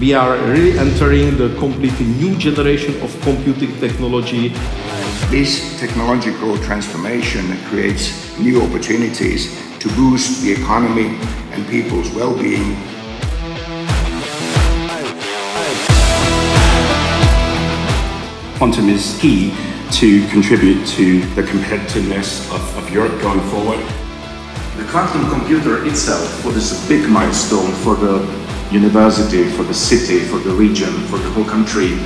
We are really entering the completely new generation of computing technology. This technological transformation creates new opportunities to boost the economy and people's well-being. Quantum is key to contribute to the competitiveness of Europe going forward. The quantum computer itself is a big milestone for the university, for the city, for the region, for the whole country.